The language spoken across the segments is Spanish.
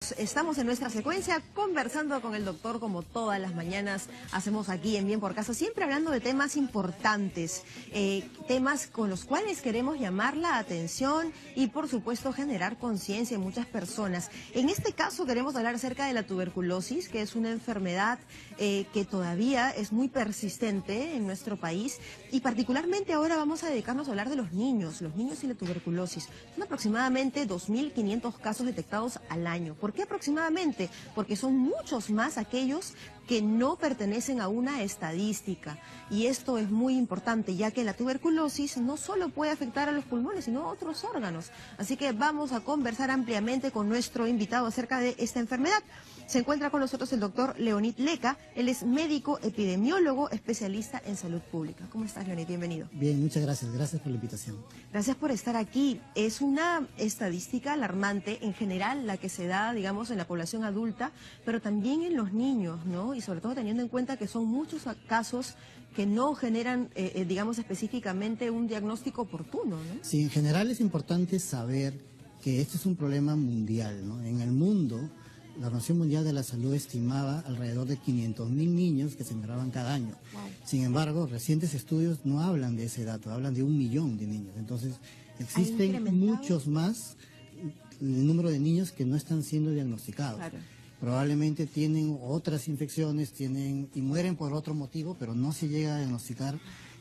amigos, estamos en nuestra secuencia conversando con el doctor como todas las mañanas hacemos aquí en Bien por Casa, siempre hablando de temas importantes, temas con los cuales queremos llamar la atención y por supuesto generar conciencia en muchas personas. En este caso queremos hablar acerca de la tuberculosis, que es una enfermedad que todavía es muy persistente en nuestro país y particularmente ahora vamos a dedicarnos a hablar de los niños y la tuberculosis. Son aproximadamente 2.500 casos detectados al año. ¿Por qué aproximadamente? Porque son muchos más aquellos que no pertenecen a una estadística. Y esto es muy importante, ya que la tuberculosis no solo puede afectar a los pulmones, sino a otros órganos. Así que vamos a conversar ampliamente con nuestro invitado acerca de esta enfermedad. Se encuentra con nosotros el doctor Leonid Leca. Él es médico epidemiólogo, especialista en salud pública. ¿Cómo estás, Leonid? Bienvenido. Bien, muchas gracias. Gracias por la invitación. Gracias por estar aquí. Es una estadística alarmante en general la que se da, digamos, en la población adulta, pero también en los niños, ¿no? Y sobre todo teniendo en cuenta que son muchos casos que no generan, digamos, específicamente un diagnóstico oportuno, ¿no? Sí, en general es importante saber que este es un problema mundial, ¿no? En el mundo, la Organización Mundial de la Salud estimaba alrededor de 500.000 niños que se enfermaban cada año. Wow. Sin embargo, recientes estudios no hablan de ese dato, hablan de 1 millón de niños. Entonces, existen muchos más el número de niños que no están siendo diagnosticados. Claro. Probablemente tienen otras infecciones, y mueren por otro motivo, pero no se llega a diagnosticar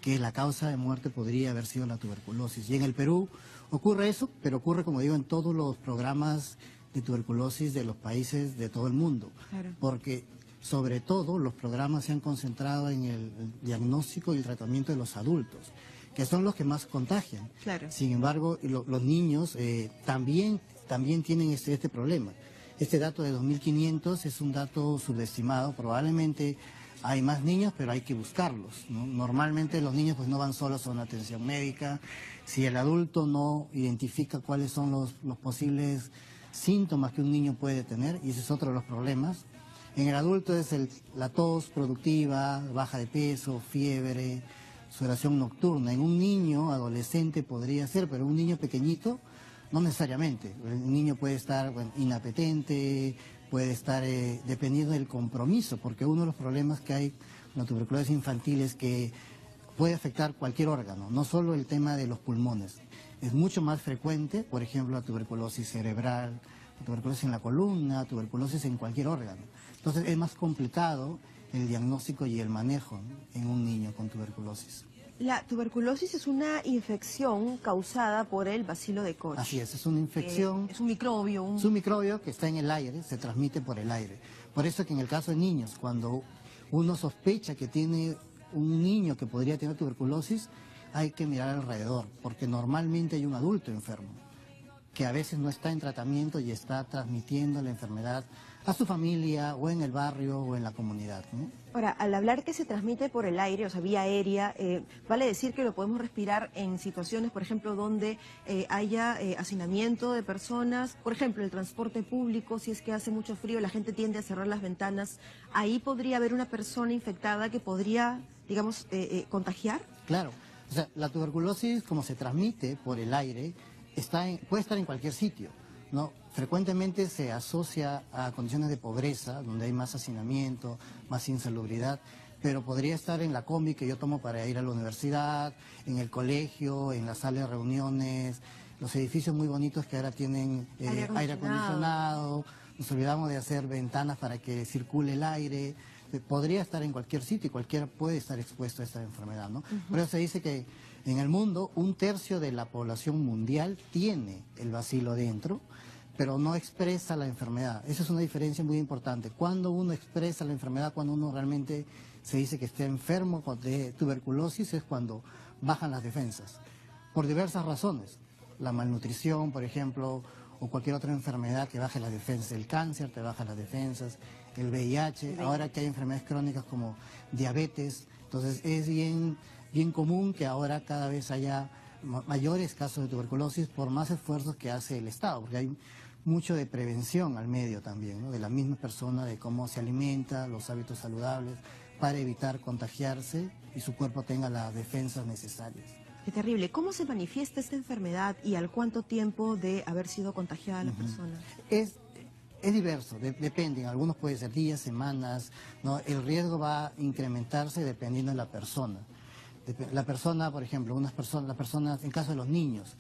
que la causa de muerte podría haber sido la tuberculosis. Y en el Perú ocurre eso, pero ocurre, como digo, en todos los programas de tuberculosis de los países de todo el mundo. Claro. Porque sobre todo los programas se han concentrado en el diagnóstico y el tratamiento de los adultos, que son los que más contagian. Claro. Sin embargo, los niños también tienen este problema. Este dato de 2.500 es un dato subestimado. Probablemente hay más niños, pero hay que buscarlos, ¿no? Normalmente los niños pues no van solos a una atención médica. Si el adulto no identifica cuáles son los posibles síntomas que un niño puede tener, y ese es otro de los problemas. En el adulto es la tos productiva, baja de peso, fiebre, sudoración nocturna. En un niño adolescente podría ser, pero un niño pequeñito no necesariamente. El niño puede estar inapetente, puede estar dependiendo del compromiso, porque uno de los problemas que hay en la tuberculosis infantil es que puede afectar cualquier órgano, no solo el tema de los pulmones. Es mucho más frecuente, por ejemplo, la tuberculosis cerebral, la tuberculosis en la columna, tuberculosis en cualquier órgano. Entonces es más complicado el diagnóstico y el manejo, ¿no?, en un niño con tuberculosis. La tuberculosis es una infección causada por el bacilo de Koch. Así es una infección. Es un microbio. Es un microbio que está en el aire, se transmite por el aire. Por eso que en el caso de niños, cuando uno sospecha que tiene un niño que podría tener tuberculosis, hay que mirar alrededor, porque normalmente hay un adulto enfermo, que a veces no está en tratamiento y está transmitiendo la enfermedad a su familia, o en el barrio, o en la comunidad, ¿no? Ahora, al hablar que se transmite por el aire, o sea, vía aérea, vale decir que lo podemos respirar en situaciones, por ejemplo, donde haya hacinamiento de personas, por ejemplo, el transporte público, si es que hace mucho frío, la gente tiende a cerrar las ventanas, ahí podría haber una persona infectada que podría, digamos, contagiar. Claro, o sea, la tuberculosis, como se transmite por el aire, puede estar en cualquier sitio, ¿no? Frecuentemente se asocia a condiciones de pobreza, donde hay más hacinamiento, más insalubridad, pero podría estar en la combi que yo tomo para ir a la universidad, en el colegio, en la sala de reuniones, los edificios muy bonitos que ahora tienen aire acondicionado, nos olvidamos de hacer ventanas para que circule el aire. Podría estar en cualquier sitio y cualquiera puede estar expuesto a esta enfermedad, ¿no? Por eso se dice que en el mundo 1/3 de la población mundial tiene el bacilo dentro, pero no expresa la enfermedad. Esa es una diferencia muy importante. Cuando uno expresa la enfermedad, cuando uno realmente se dice que está enfermo de tuberculosis, es cuando bajan las defensas, por diversas razones. La malnutrición, por ejemplo, o cualquier otra enfermedad que baje las defensas. El cáncer te baja las defensas, el VIH, ahora que hay enfermedades crónicas como diabetes. Entonces es bien común que ahora cada vez haya mayores casos de tuberculosis por más esfuerzos que hace el Estado, porque hay mucho de prevención al medio también, ¿no?, de la misma persona, de cómo se alimenta, los hábitos saludables, para evitar contagiarse y su cuerpo tenga las defensas necesarias. Qué terrible. ¿Cómo se manifiesta esta enfermedad y al cuánto tiempo de haber sido contagiada la persona? Es diverso, depende, en algunos puede ser días, semanas, ¿no? El riesgo va a incrementarse dependiendo de la persona. La persona, por ejemplo, las personas, en caso de los niños,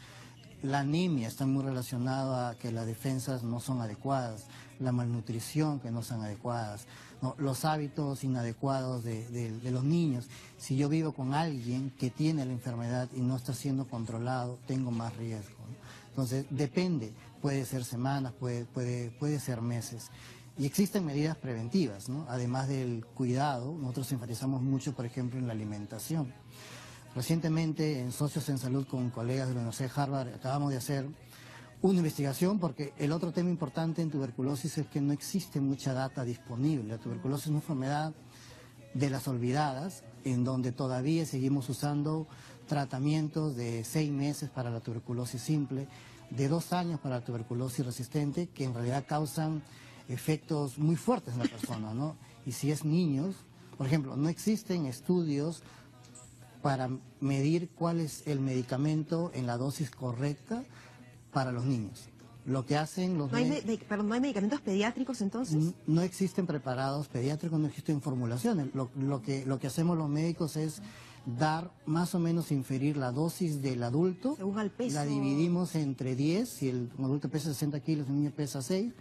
la anemia está muy relacionada a que las defensas no son adecuadas, la malnutrición que no son adecuadas, ¿no? Los hábitos inadecuados de los niños. Si yo vivo con alguien que tiene la enfermedad y no está siendo controlado, tengo más riesgo, ¿no? Entonces, depende, puede ser semanas, puede ser meses. Y existen medidas preventivas, ¿no? Además del cuidado, nosotros enfatizamos mucho, por ejemplo, en la alimentación. Recientemente, en Socios en Salud con colegas de la Universidad de Harvard, acabamos de hacer una investigación porque el otro tema importante en tuberculosis es que no existe mucha data disponible. La tuberculosis es una enfermedad de las olvidadas, en donde todavía seguimos usando tratamientos de 6 meses para la tuberculosis simple, de 2 años para la tuberculosis resistente, que en realidad causan efectos muy fuertes en la persona, ¿no? Y si es niños, por ejemplo, no existen estudios para medir cuál es el medicamento en la dosis correcta para los niños. Lo que hacen los perdón, ¿no hay medicamentos pediátricos entonces? No existen preparados pediátricos, no existen formulaciones. Lo que hacemos los médicos es dar más o menos, inferir la dosis del adulto. Según al peso. La dividimos entre 10, si un adulto pesa 60 kilos, un niño pesa 6,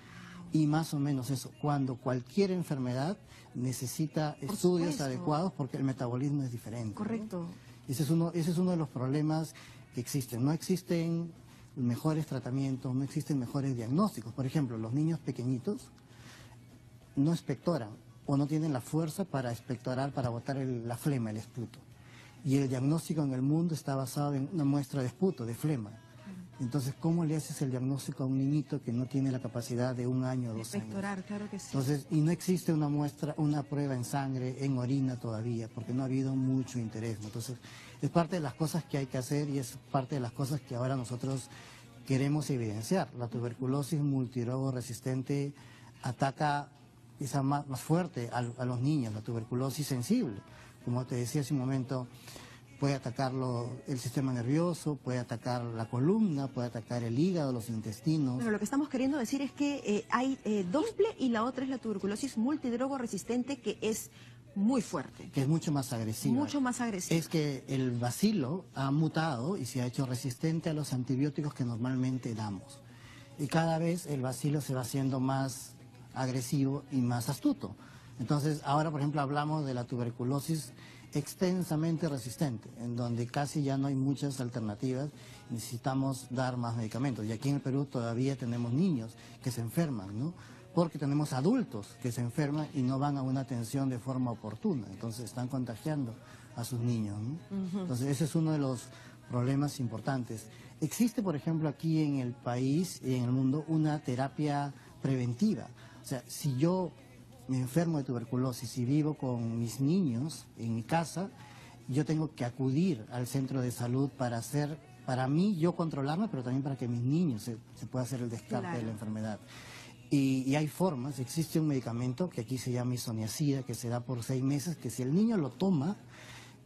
y más o menos eso. Cuando cualquier enfermedad necesita estudios adecuados porque el metabolismo es diferente. Correcto. ¿No? Ese es uno de los problemas que existen. No existen mejores tratamientos, no existen mejores diagnósticos. Por ejemplo, los niños pequeñitos no expectoran o no tienen la fuerza para expectorar, para botar la flema, el esputo. Y el diagnóstico en el mundo está basado en una muestra de esputo, de flema. Entonces, ¿cómo le haces el diagnóstico a un niñito que no tiene la capacidad de 1 año o 2 años? Expectorar, claro que sí. Entonces, y no existe una prueba en sangre, en orina todavía, porque no ha habido mucho interés, ¿no? Entonces, es parte de las cosas que hay que hacer y es parte de las cosas que ahora nosotros queremos evidenciar. La tuberculosis multirogo resistente ataca quizá más fuerte a los niños, la tuberculosis sensible. Como te decía hace un momento, puede atacar el sistema nervioso, puede atacar la columna, puede atacar el hígado, los intestinos. Pero lo que estamos queriendo decir es que hay doble y la otra es la tuberculosis multidrogo resistente, que es muy fuerte. Que es mucho más agresiva. Mucho más agresiva. Es que el bacilo ha mutado y se ha hecho resistente a los antibióticos que normalmente damos. Y cada vez el bacilo se va haciendo más agresivo y más astuto. Entonces, ahora, por ejemplo, hablamos de la tuberculosis extensamente resistente, en donde casi ya no hay muchas alternativas, necesitamos dar más medicamentos. Y aquí en el Perú todavía tenemos niños que se enferman, ¿no? Porque tenemos adultos que se enferman y no van a una atención de forma oportuna, entonces están contagiando a sus niños, ¿no? Entonces ese es uno de los problemas importantes. Existe, por ejemplo, aquí en el país y en el mundo una terapia preventiva. O sea, si yo me enfermo de tuberculosis y vivo con mis niños en mi casa, yo tengo que acudir al centro de salud para mí, yo controlarme, pero también para que mis niños se pueda hacer el descarte de la enfermedad. Y hay formas, existe un medicamento que aquí se llama isoniazida, que se da por 6 meses, que si el niño lo toma,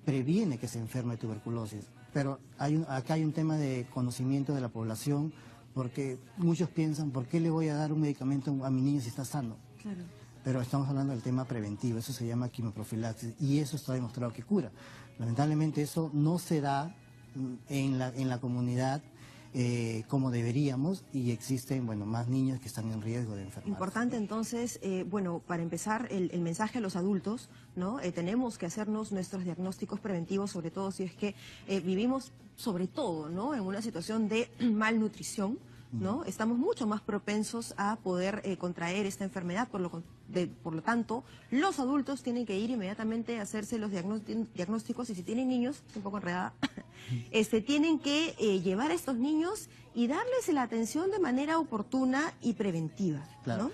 previene que se enferme de tuberculosis. Pero acá hay un tema de conocimiento de la población, porque muchos piensan, ¿por qué le voy a dar un medicamento a mi niño si está sano? Claro. Pero estamos hablando del tema preventivo, eso se llama quimioprofilaxis, y eso está demostrado que cura. Lamentablemente eso no se da en la comunidad como deberíamos, y existen, bueno, más niños que están en riesgo de enfermarse. Importante entonces, bueno, para empezar, el mensaje a los adultos, ¿no? Tenemos que hacernos nuestros diagnósticos preventivos, sobre todo si es que vivimos, sobre todo, ¿no?, en una situación de malnutrición, ¿no? Estamos mucho más propensos a poder contraer esta enfermedad, por lo tanto, los adultos tienen que ir inmediatamente a hacerse los diagnósticos, y si tienen niños, un poco enredada, tienen que llevar a estos niños y darles la atención de manera oportuna y preventiva, Claro. ¿no?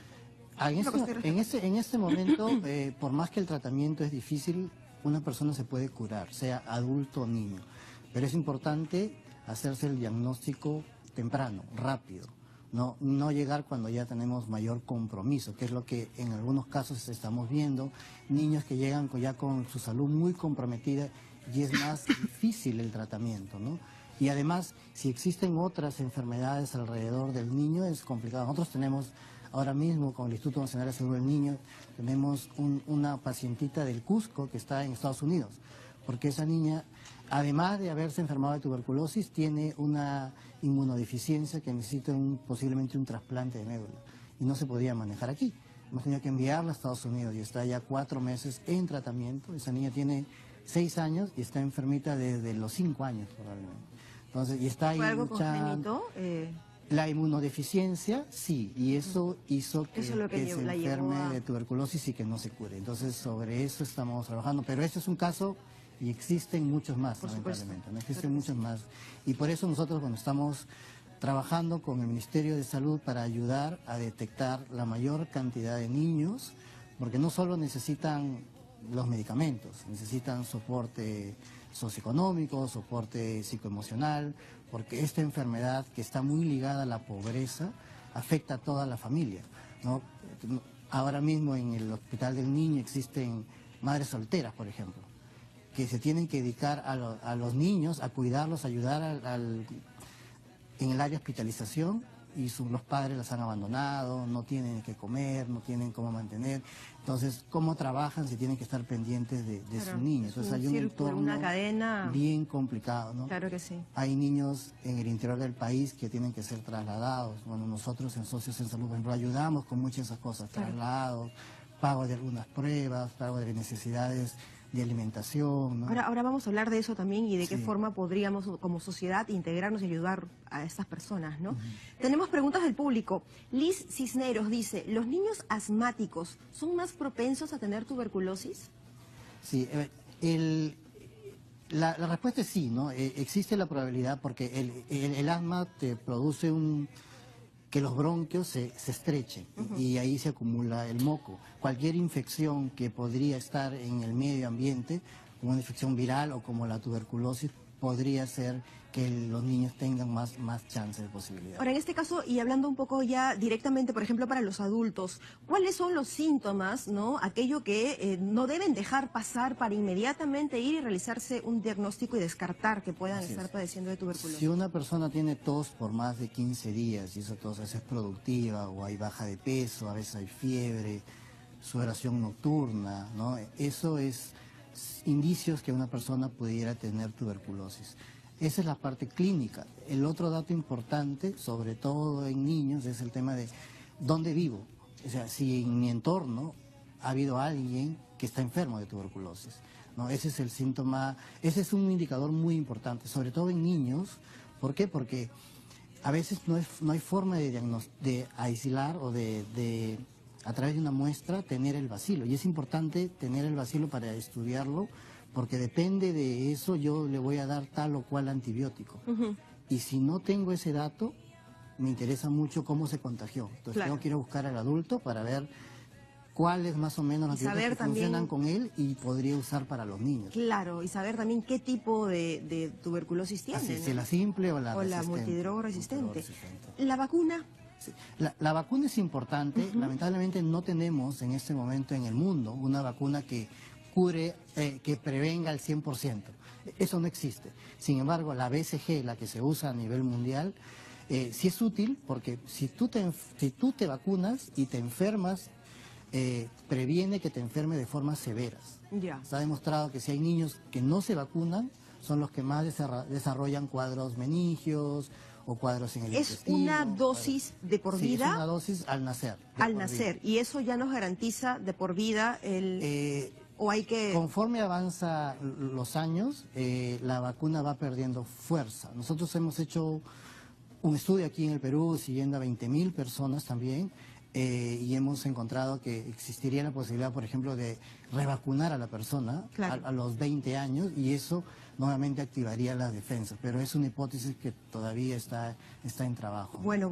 En este momento, por más que el tratamiento es difícil, una persona se puede curar, sea adulto o niño, pero es importante hacerse el diagnóstico temprano, rápido, no llegar cuando ya tenemos mayor compromiso, que es lo que en algunos casos estamos viendo, niños que llegan ya con su salud muy comprometida y es más difícil el tratamiento, ¿no? Y además, si existen otras enfermedades alrededor del niño, es complicado. Nosotros tenemos Ahora mismo con el Instituto Nacional de Salud del Niño tenemos una pacientita del Cusco que está en Estados Unidos, porque esa niña, además de haberse enfermado de tuberculosis, tiene una inmunodeficiencia que necesita posiblemente un trasplante de médula y no se podía manejar aquí. Hemos tenido que enviarla a Estados Unidos y está ya 4 meses en tratamiento. Esa niña tiene 6 años y está enfermita desde los 5 años probablemente. Entonces, y está ahí ¿Fue algo luchando. congénito? La inmunodeficiencia, sí, y eso hizo que, Eso es lo que se la enferme llevó a... de tuberculosis y que no se cure. Entonces, sobre eso estamos trabajando. Pero este es un caso y existen muchos más, Por supuesto. lamentablemente. ¿No? Existen muchos más. Y por eso nosotros, cuando estamos trabajando con el Ministerio de Salud para ayudar a detectar la mayor cantidad de niños, porque no solo necesitan los medicamentos, necesitan soporte socioeconómico, soporte psicoemocional, porque esta enfermedad que está muy ligada a la pobreza afecta a toda la familia, ¿no? Ahora mismo en el Hospital del Niño existen madres solteras, por ejemplo, que se tienen que dedicar a los niños, a cuidarlos, a ayudar en el área de hospitalización, y los padres las han abandonado, no tienen que comer, no tienen cómo mantener. Entonces, ¿cómo trabajan si tienen que estar pendientes de Claro, sus niños? Entonces hay un círculo, entorno una cadena... bien complicado, ¿no? Claro que sí. Hay niños en el interior del país que tienen que ser trasladados. Bueno, nosotros en Socios en Salud, por ejemplo, ayudamos con muchas de esas cosas, Claro. traslados, pago de algunas pruebas, pago de necesidades de alimentación, ¿no? Ahora vamos a hablar de eso también y de qué Sí. forma podríamos como sociedad integrarnos y ayudar a estas personas, ¿no? Tenemos preguntas del público. Liz Cisneros dice, ¿los niños asmáticos son más propensos a tener tuberculosis? Sí, la respuesta es sí, ¿no? Existe la probabilidad porque el asma te produce que los bronquios se estrechen y ahí se acumula el moco. Cualquier infección que podría estar en el medio ambiente, como una infección viral o como la tuberculosis, podría ser que los niños tengan más chance de posibilidad. Ahora, en este caso, y hablando un poco ya directamente, por ejemplo, para los adultos, ¿cuáles son los síntomas, no? Aquello que no deben dejar pasar para inmediatamente ir y realizarse un diagnóstico y descartar que puedan Así estar es. padeciendo de tuberculosis. Si una persona tiene tos por más de 15 días y esa tos a veces es productiva o hay baja de peso, a veces hay fiebre, sudoración nocturna, ¿no? Eso es indicios que una persona pudiera tener tuberculosis. Esa es la parte clínica. El otro dato importante, sobre todo en niños, es el tema de dónde vivo. O sea, si en mi entorno ha habido alguien que está enfermo de tuberculosis, ¿no? Ese es el síntoma, ese es un indicador muy importante, sobre todo en niños. ¿Por qué? Porque a veces no hay forma de aislar o de a través de una muestra tener el bacilo. Y es importante tener el bacilo para estudiarlo, porque depende de eso yo le voy a dar tal o cual antibiótico. Y si no tengo ese dato, me interesa mucho cómo se contagió. Entonces Claro. tengo que ir a buscar al adulto para ver cuáles más o menos los Y saber antibióticos que también- funcionan con él y podría usar para los niños. Claro, y saber también qué tipo de tuberculosis tiene, Así, ¿no? si la simple o la O la resistente. multidroga resistente. Multidroga-resistente. La vacuna, Sí. La vacuna es importante. Lamentablemente no tenemos en este momento en el mundo una vacuna que cure, que prevenga al 100%. Eso no existe. Sin embargo, la BCG, la que se usa a nivel mundial, sí es útil porque si tú te vacunas y te enfermas, previene que te enferme de formas severas. ya. Se ha demostrado que si hay niños que no se vacunan, son los que más desarrollan cuadros meningios o cuadros en el ¿Es intestino. una dosis de por Sí, vida? es una dosis al nacer. de Al por nacer, y eso ya nos garantiza de por vida vida. o hay que... Conforme avanza los años, la vacuna va perdiendo fuerza. Nosotros hemos hecho un estudio aquí en el Perú, siguiendo a 20.000 personas también, y hemos encontrado que existiría la posibilidad, por ejemplo, de revacunar a la persona Claro. a los 20 años, y eso nuevamente activaría las defensas. Pero es una hipótesis que todavía está en trabajo. Bueno,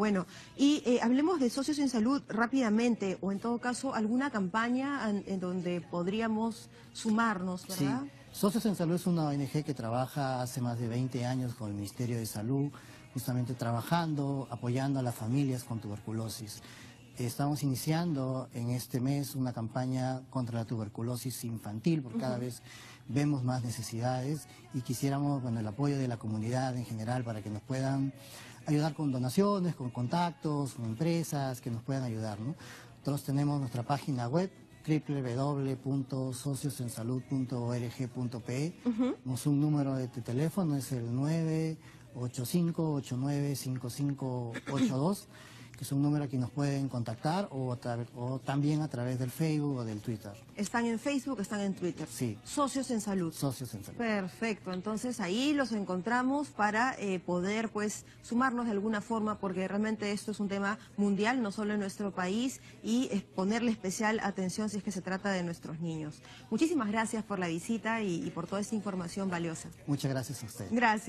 y hablemos de socios en salud rápidamente, o en todo caso, alguna campaña en donde podríamos sumarnos, Sí, ¿verdad? Socios en Salud es una ONG que trabaja hace más de 20 años con el Ministerio de Salud, justamente trabajando, apoyando a las familias con tuberculosis. Estamos iniciando en este mes una campaña contra la tuberculosis infantil, porque cada vez vemos más necesidades y quisiéramos el apoyo de la comunidad en general para que nos puedan ayudar con donaciones, con con empresas que nos puedan ayudar, ¿no? Nosotros tenemos nuestra página web www.sociosensalud.org.pe. Tenemos un número de teléfono, es el 985-895582, que es un número que nos pueden contactar o también a través del Facebook o del Twitter. ¿Están en Facebook, están en Twitter? Sí. Socios en Salud. Socios en Salud. Perfecto, entonces ahí los encontramos para poder pues sumarnos de alguna forma, porque realmente esto es un tema mundial, no solo en nuestro país, y ponerle especial atención si es que se trata de nuestros niños. Muchísimas gracias por la visita y por toda esta información valiosa. Muchas gracias a usted. Gracias.